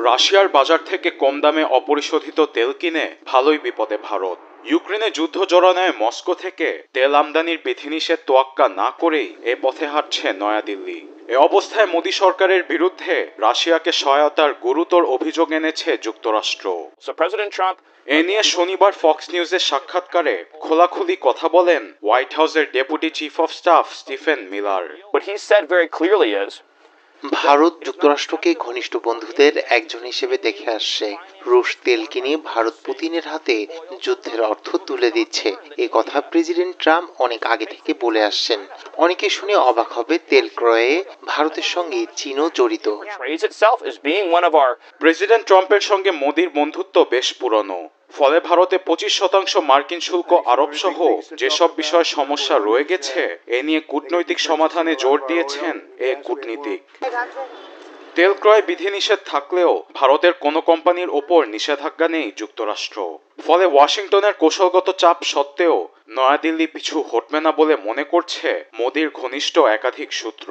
রাশিয়ার বাজার থেকে কম দামে অপরিশোধিত তেল কিনে ভালোই বিপদে ভারত। ইউক্রেনে যুদ্ধ জড়ানোয় মস্কো থেকে তেল আমদানির বিধিনিষেধ তোয়াক্কা না করেই এ পথে হাঁটছে নয়াদিল্লি। এ অবস্থায় মোদী সরকারের বিরুদ্ধে রাশিয়াকে সহায়তার গুরুতর অভিযোগ এনেছে যুক্তরাষ্ট্র। এ নিয়ে শনিবার ফক্স নিউজের সাক্ষাৎকারে খোলাখুলি কথা বলেন হোয়াইট হাউসের deputy chief of staff Stephen Miller. Bharat যুক্তরাষ্ট্রকে ঘনিষ্ঠ বন্ধুদের একজন হিসেবে দেখে আসছে। রুশ তেল কিনে ভারত পুতিনের হাতে যুদ্ধের অর্থ তুলে দিচ্ছে, এ কথা প্রেসিডেন্ট ট্রাম্প অনেক আগে থেকে বলে আসছেন। অনেকে শুনে অবাক হবে, তেল ক্রয়ে ভারতের সঙ্গে চীনও জড়িত। প্রেসিডেন্ট ট্রাম্পের সঙ্গে মোদির বন্ধুত্ব বেশ পুরনো, ফলে ভারতে 25% মার্কিন শুল্ক আরোপ সহ যেসব বিষয়ে সমস্যা রয়ে গেছে এ নিয়ে কূটনৈতিক সমাধানে জোর দিয়েছেন এ কূটনীতিক। তেল ক্রয় বিধিনিষেধ থাকলেও ভারতের কোনো কোম্পানির ওপর নিষেধাজ্ঞা নেই যুক্তরাষ্ট্র, ফলে ওয়াশিংটনের কৌশলগত চাপ সত্ত্বেও নয়াদিল্লি পিছু হটবে না বলে মনে করছে মোদির ঘনিষ্ঠ একাধিক সূত্র।